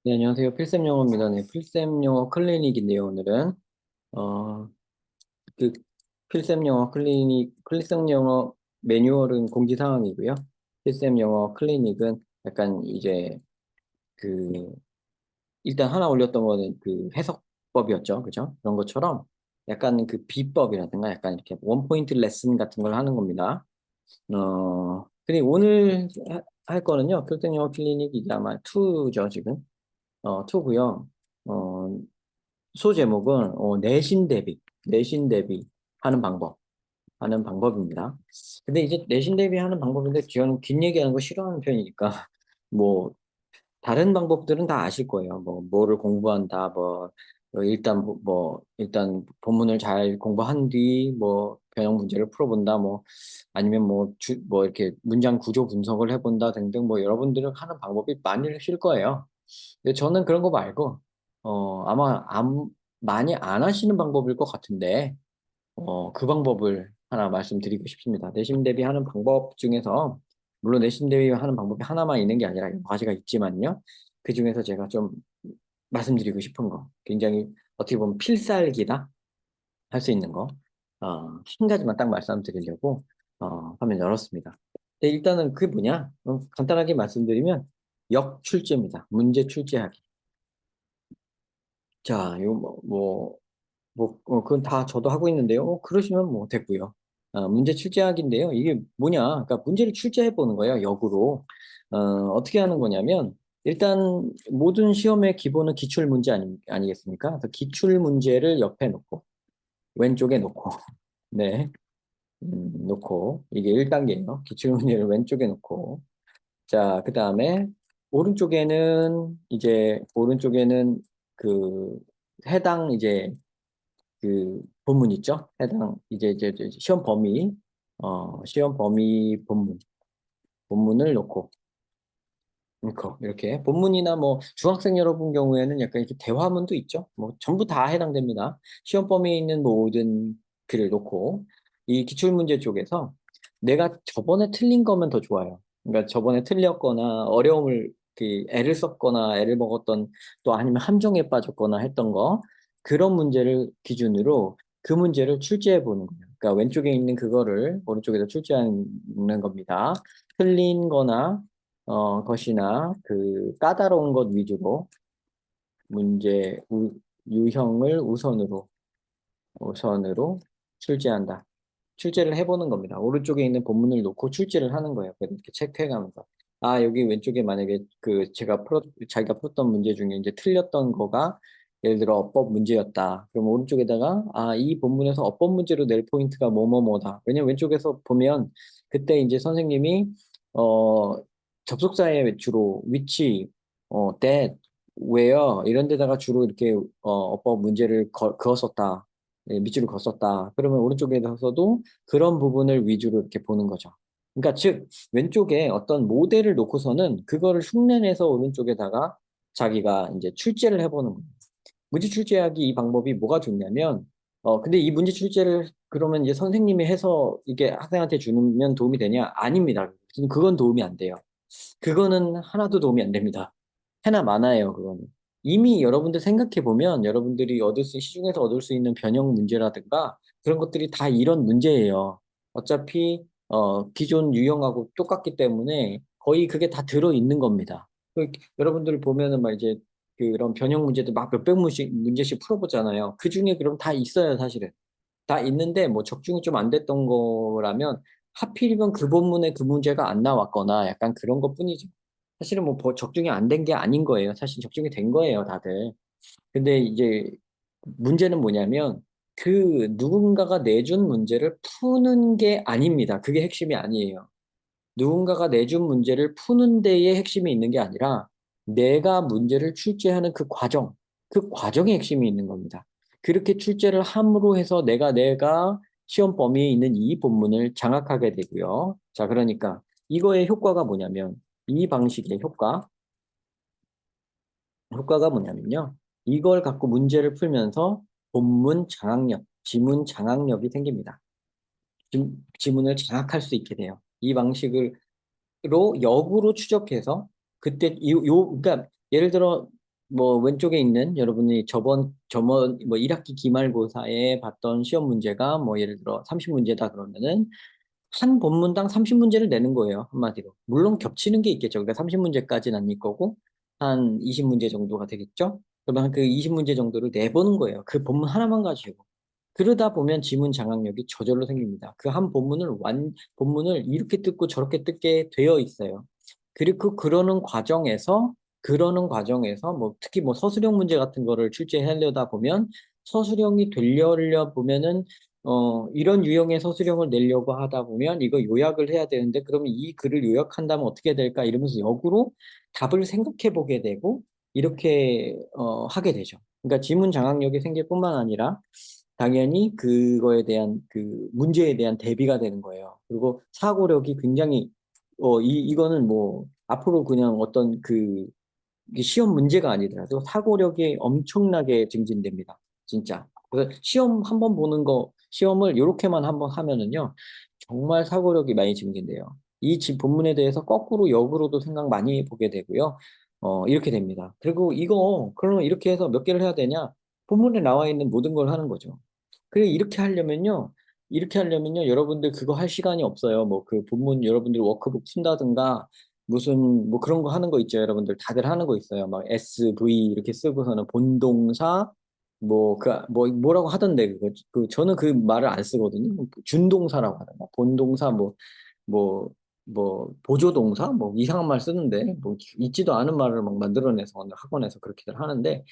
네, 안녕하세요. 필쌤 영어입니다. 네, 필쌤 영어 클리닉인데요, 오늘은. 어, 그, 필쌤 영어 필쌤 영어 매뉴얼은 공지사항이고요. 필쌤 영어 클리닉은 약간 이제 그, 일단 하나 올렸던 거는 그 해석법이었죠. 그죠? 그런 것처럼 약간 그 비법이라든가 약간 이렇게 원포인트 레슨 같은 걸 하는 겁니다. 근데 오늘 할 거는요, 필쌤 영어 클리닉 이게 아마 2죠, 지금. 2고요. 어, 소제목은 내신 대비 하는 방법입니다. 근데 이제 내신 대비하는 방법인데 저는 긴 얘기하는 거 싫어하는 편이니까 뭐 다른 방법들은 다 아실 거예요. 뭐 뭐를 공부한다, 일단 일단 본문을 잘 공부한 뒤 뭐 변형 문제를 풀어본다, 뭐 아니면 뭐 이렇게 문장 구조 분석을 해본다 등등 뭐 여러분들은 하는 방법이 많으실 거예요. 근데 저는 그런 거 말고 아마 많이 안 하시는 방법일 것 같은데 그 방법을 하나 말씀드리고 싶습니다. 내신 대비하는 방법 중에서 물론 내신 대비하는 방법이 하나만 있는 게 아니라 여러 가지가 있지만요. 그 중에서 제가 좀 말씀드리고 싶은 거 굉장히 어떻게 보면 필살기다 할 수 있는 거 한 가지만 딱 말씀드리려고 화면 열었습니다. 네, 일단은 그게 뭐냐? 간단하게 말씀드리면 역출제입니다. 문제 출제하기. 자, 그건 다 저도 하고 있는데요. 그러시면 뭐 됐고요. 문제 출제하기인데요. 이게 뭐냐? 그러니까 문제를 출제해 보는 거예요. 역으로. 어떻게 하는 거냐면, 일단 모든 시험의 기본은 기출 문제 아니겠습니까? 그래서 기출 문제를 옆에 놓고, 왼쪽에 놓고, 네, 놓고, 이게 1단계예요. 기출 문제를 왼쪽에 놓고, 자, 그 다음에 오른쪽에는 그 해당 이제 그 본문 있죠? 해당 이제 시험 범위 본문을 놓고 이렇게 본문이나 뭐 중학생 여러분 경우에는 약간 이렇게 대화문도 있죠. 뭐 전부 다 해당됩니다. 시험 범위에 있는 모든 글을 놓고 이 기출 문제 쪽에서 내가 저번에 틀린 거면 더 좋아요. 그러니까 저번에 틀렸거나 애를 썼거나 애를 먹었던 또 아니면 함정에 빠졌거나 했던 거 그런 문제를 기준으로 그 문제를 출제해 보는 거예요. 그러니까 왼쪽에 있는 그거를 오른쪽에서 출제하는 겁니다. 틀린 거나 것이나 그 까다로운 것 위주로 문제 유형을 우선으로 출제한다. 출제를 해보는 겁니다. 오른쪽에 있는 본문을 놓고 출제를 하는 거예요. 그래서 이렇게 체크해가면서 여기 왼쪽에 만약에 자기가 풀었던 문제 중에 이제 틀렸던 거가 예를 들어 어법 문제였다. 그럼 오른쪽에다가 이 본문에서 어법 문제로 낼 포인트가 뭐뭐뭐다. 왜냐면 왼쪽에서 보면 그때 이제 선생님이 어 접속사의 주로 위치, that, where 이런 데다가 주로 이렇게 어법 문제를 그었었다. 예, 밑줄을 그었었다. 그러면 오른쪽에서도 그런 부분을 위주로 이렇게 보는 거죠. 그러니까 즉 왼쪽에 어떤 모델을 놓고서는 그거를 흉내내서 오른쪽에다가 자기가 이제 출제를 해보는 거예요. 문제 출제하기 이 방법이 뭐가 좋냐면 근데 이 문제 출제를 그러면 이제 선생님이 해서 이게 학생한테 주면 도움이 되냐? 아닙니다. 그건 도움이 안 돼요. 그거는 하나도 도움이 안 됩니다. 해나 마나예요, 그거는. 이미 여러분들 생각해 보면 여러분들이 시중에서 얻을 수 있는 변형 문제라든가 그런 것들이 다 이런 문제예요. 어차피 기존 유형하고 똑같기 때문에 거의 그게 다 들어 있는 겁니다. 여러분들 보면은 막 이제 그런 변형 문제들 막 몇백 문제씩 풀어보잖아요. 그 중에 그럼 다 있어요, 사실은. 다 있는데 뭐 적중이 좀 안 됐던 거라면 하필이면 그 본문에 그 문제가 안 나왔거나 약간 그런 것 뿐이죠. 사실은 뭐 적중이 안 된 게 아닌 거예요. 사실 적중이 된 거예요, 다들. 근데 이제 문제는 뭐냐면 그 누군가가 내준 문제를 푸는 게 아닙니다. 그게 핵심이 아니에요. 누군가가 내준 문제를 푸는 데에 핵심이 있는 게 아니라 내가 문제를 출제하는 그 과정에 핵심이 있는 겁니다. 그렇게 출제를 함으로 해서 내가 시험 범위에 있는 이 본문을 장악하게 되고요. 자, 그러니까 이거의 효과가 뭐냐면 이 방식의 효과가 뭐냐면요. 이걸 갖고 문제를 풀면서 본문 장악력, 지문 장악력이 생깁니다. 지문을 장악할 수 있게 돼요. 이 방식을 역으로 추적해서 그러니까 예를 들어 뭐 왼쪽에 있는 여러분이 저번 뭐 1학기 기말고사에 봤던 시험 문제가 뭐 예를 들어 30문제다 그러면은 한 본문당 30문제를 내는 거예요. 한마디로. 물론 겹치는 게 있겠죠. 그러니까 30문제까지는 아닐 거고 한 20문제 정도가 되겠죠. 그러면 그 20문제 정도를 내보는 거예요. 그 본문 하나만 가지고. 그러다 보면 지문 장악력이 저절로 생깁니다. 그 한 본문을 이렇게 뜯고 저렇게 뜯게 되어 있어요. 그리고 그러는 과정에서 뭐 특히 뭐 서술형 문제 같은 거를 출제하려다 보면 서술형이 되려려 보면은 이런 유형의 서술형을 내려고 하다 보면 이거 요약을 해야 되는데 그러면 이 글을 요약한다면 어떻게 될까 이러면서 역으로 답을 생각해 보게 되고 이렇게 하게 되죠. 그러니까 지문 장악력이 생길 뿐만 아니라 당연히 그거에 대한 그 문제에 대한 대비가 되는 거예요. 그리고 사고력이 굉장히 이거는 뭐 앞으로 그냥 어떤 그 이게 시험 문제가 아니더라도 사고력이 엄청나게 증진됩니다. 진짜. 그래서 시험 한 번 보는 거, 시험을 이렇게만 한번 하면은요, 정말 사고력이 많이 증진돼요. 이 본문에 대해서 거꾸로 역으로도 생각 많이 보게 되고요. 이렇게 됩니다. 그리고 그러면 이렇게 해서 몇 개를 해야 되냐? 본문에 나와 있는 모든 걸 하는 거죠. 그리고 이렇게 하려면요, 여러분들 그거 할 시간이 없어요. 뭐 그 본문 여러분들 워크북 푼다든가, 무슨 뭐 그런 거 하는 거 있죠. 여러분들 다들 하는 거 있어요. 막 SV 이렇게 쓰고서는 본동사 뭐라고 하던데 저는 그 말을 안 쓰거든요. 준동사라고 하던가 본동사 뭐 보조동사 뭐 이상한 말 쓰는데 뭐 있지도 않은 말을 막 만들어내서 오늘 학원에서 그렇게들 하는데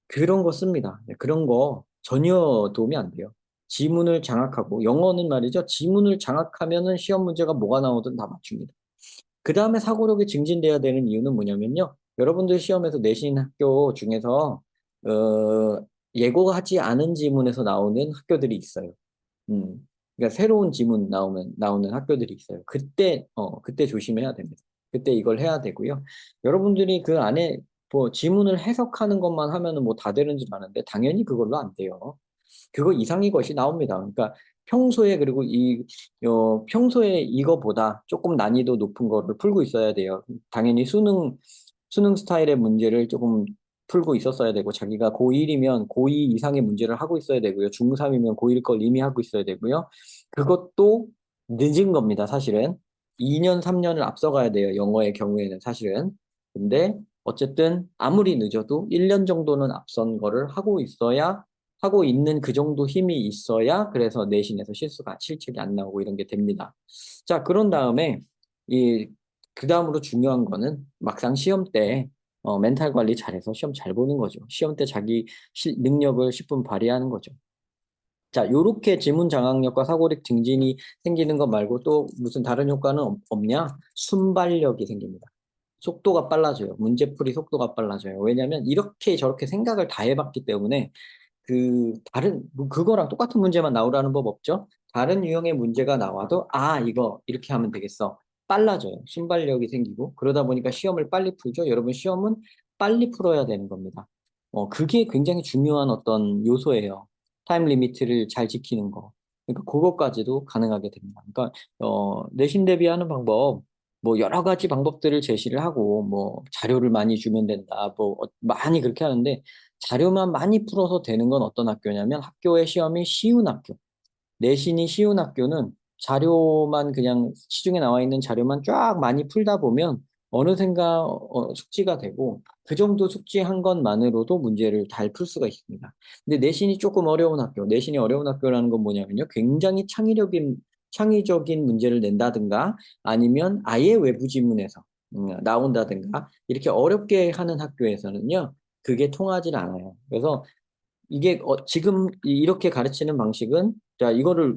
그런 거 씁니다. 네, 그런 거 전혀 도움이 안 돼요. 지문을 장악하고 영어는 말이죠. 지문을 장악하면은 시험 문제가 뭐가 나오든 다 맞춥니다. 그 다음에 사고력이 증진돼야 되는 이유는 뭐냐면요. 여러분들 시험에서 내신 학교 중에서 예고하지 않은 지문에서 나오는 학교들이 있어요. 그러니까 새로운 지문 나오는 학교들이 있어요. 그때 조심해야 됩니다. 그때 이걸 해야 되고요. 여러분들이 그 안에 뭐 지문을 해석하는 것만 하면은 뭐 다 되는 줄 아는데 당연히 그걸로 안 돼요. 그거 이상의 것이 나옵니다. 그러니까 평소에 이거보다 조금 난이도 높은 거를 풀고 있어야 돼요. 당연히 수능 스타일의 문제를 조금 풀고 있었어야 되고, 자기가 고1이면 고2 이상의 문제를 하고 있어야 되고요. 중3이면 고1 걸 이미 하고 있어야 되고요. 그것도 늦은 겁니다, 사실은. 2년, 3년을 앞서가야 돼요, 영어의 경우에는 사실은. 근데 어쨌든 아무리 늦어도 1년 정도는 앞선 거를 하고 있는 그 정도 힘이 있어야 그래서 내신에서 실책이 안 나오고 이런 게 됩니다. 자, 그런 다음에 이 그 다음으로 중요한 거는 막상 시험 때 멘탈 관리 잘해서 시험 잘 보는 거죠. 시험 때 자기 능력을 10분 발휘하는 거죠. 자, 요렇게 지문 장악력과 사고력 증진이 생기는 것 말고 또 무슨 다른 효과는 없냐? 순발력이 생깁니다. 속도가 빨라져요. 문제풀이 속도가 빨라져요. 왜냐하면 이렇게 저렇게 생각을 다 해봤기 때문에 뭐 그거랑 똑같은 문제만 나오라는 법 없죠? 다른 유형의 문제가 나와도, 이거, 이렇게 하면 되겠어. 빨라져요. 순발력이 생기고. 그러다 보니까 시험을 빨리 풀죠. 여러분, 시험은 빨리 풀어야 되는 겁니다. 그게 굉장히 중요한 어떤 요소예요. 타임 리미트를 잘 지키는 거. 그러니까 그것까지도 가능하게 됩니다. 그러니까, 내신 대비하는 방법, 뭐 여러 가지 방법들을 제시를 하고, 뭐 자료를 많이 주면 된다. 많이 그렇게 하는데, 자료만 많이 풀어서 되는 건 어떤 학교냐면 학교의 시험이 쉬운 학교. 내신이 쉬운 학교는 자료만 그냥 시중에 나와 있는 자료만 쫙 많이 풀다 보면 어느샌가 숙지가 되고 그 정도 숙지한 것만으로도 문제를 잘 풀 수가 있습니다. 근데 내신이 조금 어려운 학교, 내신이 어려운 학교라는 건 뭐냐면요. 굉장히 창의적인 문제를 낸다든가 아니면 아예 외부 지문에서 나온다든가 이렇게 어렵게 하는 학교에서는요. 그게 통하지 않아요. 그래서 이게 지금 이렇게 가르치는 방식은 자 이거를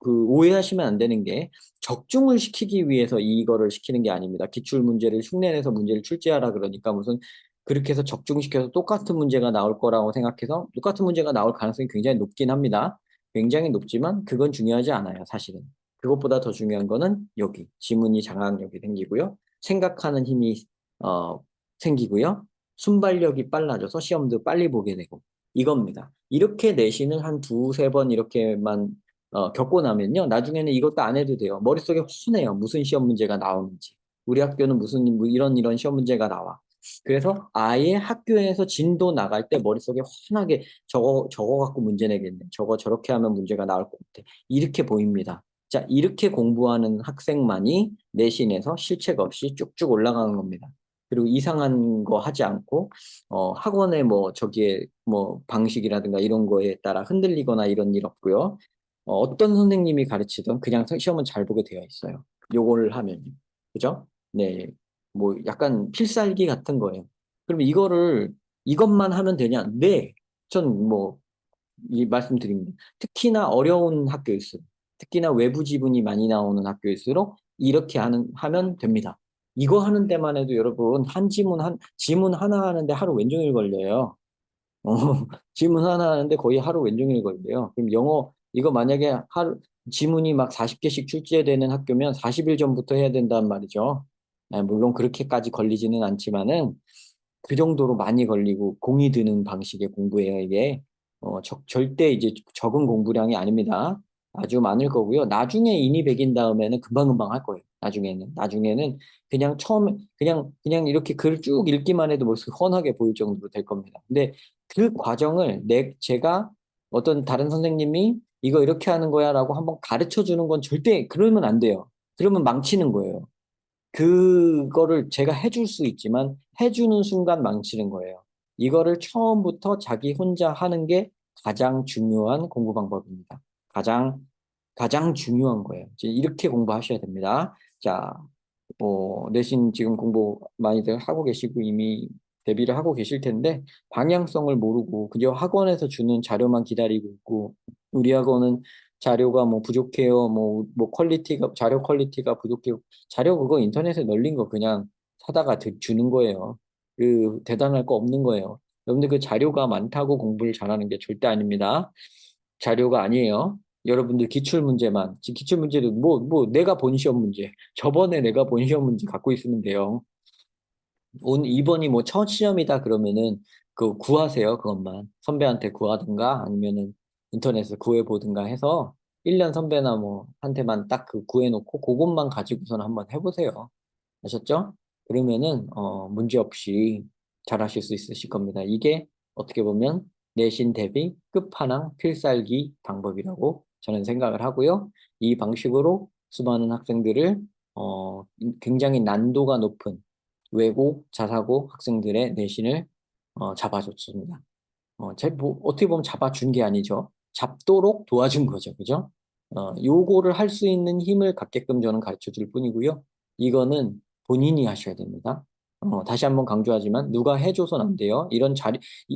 오해하시면 안 되는 게 적중을 시키기 위해서 이거를 시키는 게 아닙니다. 기출 문제를 흉내내서 문제를 출제하라 그러니까 무슨 그렇게 해서 적중시켜서 똑같은 문제가 나올 거라고 생각해서 똑같은 문제가 나올 가능성이 굉장히 높긴 합니다. 굉장히 높지만 그건 중요하지 않아요, 사실은. 그것보다 더 중요한 거는 여기 지문이 장악력이 생기고요. 생각하는 힘이 어, 생기고요. 순발력이 빨라져서 시험도 빨리 보게 되고 이겁니다. 이렇게 내신을 한 두세 번 이렇게만 겪고 나면요. 나중에는 이것도 안 해도 돼요. 머릿속에 훤해요. 무슨 시험 문제가 나오는지. 우리 학교는 무슨 뭐 이런 시험 문제가 나와. 그래서 아예 학교에서 진도 나갈 때 머릿속에 환하게 저거 갖고 문제 내겠네. 저거 저렇게 하면 문제가 나올 것 같아. 이렇게 보입니다. 자, 이렇게 공부하는 학생만이 내신에서 실책 없이 쭉쭉 올라가는 겁니다. 그리고 이상한 거 하지 않고, 학원의 뭐, 저기에 뭐, 방식이라든가 이런 거에 따라 흔들리거나 이런 일 없고요. 어떤 선생님이 가르치든 그냥 시험은 잘 보게 되어 있어요. 요거를 하면요. 그죠? 네. 뭐 약간 필살기 같은 거예요. 그럼 이것만 하면 되냐? 네. 전 뭐, 이 말씀드립니다. 특히나 어려운 학교일수록, 특히나 외부 지분이 많이 나오는 학교일수록 이렇게 하면 됩니다. 이거 하는 데만 해도 여러분, 지문 하나 하는데 하루 왼종일 걸려요. 어, 지문 하나 하는데 거의 하루 왼종일 걸려요. 그럼 영어, 이거 만약에 지문이 막 40개씩 출제되는 학교면 40일 전부터 해야 된단 말이죠. 물론 그렇게까지 걸리지는 않지만은 그 정도로 많이 걸리고 공이 드는 방식의 공부예요, 이게. 절대 이제 적은 공부량이 아닙니다. 아주 많을 거고요. 나중에 인이 백인 다음에는 금방금방 할 거예요. 나중에는 그냥 처음에, 그냥 이렇게 글 쭉 읽기만 해도 벌써 훤하게 보일 정도로 될 겁니다. 근데 그 과정을 제가 어떤 다른 선생님이 이거 이렇게 하는 거야 라고 한번 가르쳐 주는 건 절대 그러면 안 돼요. 그러면 망치는 거예요. 그거를 제가 해줄 수 있지만 해주는 순간 망치는 거예요. 이거를 처음부터 자기 혼자 하는 게 가장 중요한 공부 방법입니다. 가장 중요한 거예요. 이제 이렇게 공부하셔야 됩니다. 자, 내신 지금 공부 많이들 하고 계시고 이미 대비를 하고 계실 텐데 방향성을 모르고 그저 학원에서 주는 자료만 기다리고 있고 우리 학원은 자료가 뭐 부족해요. 뭐 자료 퀄리티가 부족해요. 자료 그거 인터넷에 널린 거 그냥 사다가 주는 거예요. 그 대단할 거 없는 거예요. 여러분들 그 자료가 많다고 공부를 잘하는 게 절대 아닙니다. 자료가 아니에요. 여러분들 기출 문제도 내가 본 시험 문제, 저번에 내가 본 시험 문제 갖고 있으면 돼요. 이번이 뭐 첫 시험이다 그러면은 그 구하세요. 그것만. 선배한테 구하든가 아니면은 인터넷에서 구해보든가 해서 1년 선배나 뭐 한테만 딱 그 구해놓고 그것만 가지고서는 한번 해보세요. 아셨죠? 그러면은 문제 없이 잘하실 수 있으실 겁니다. 이게 어떻게 보면 내신 대비 끝판왕 필살기 방법이라고 저는 생각을 하고요. 이 방식으로 수많은 학생들을 굉장히 난도가 높은 외고, 자사고 학생들의 내신을 잡아줬습니다. 어떻게 보면 잡아준 게 아니죠. 잡도록 도와준 거죠. 그죠? 요거를 할 수 있는 힘을 갖게끔 저는 가르쳐 줄 뿐이고요. 이거는 본인이 하셔야 됩니다. 다시 한번 강조하지만 누가 해줘선 안 돼요.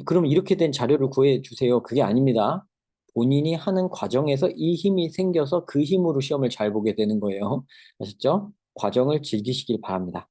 그럼 이렇게 된 자료를 구해 주세요. 그게 아닙니다. 본인이 하는 과정에서 이 힘이 생겨서 그 힘으로 시험을 잘 보게 되는 거예요. 아셨죠? 과정을 즐기시길 바랍니다.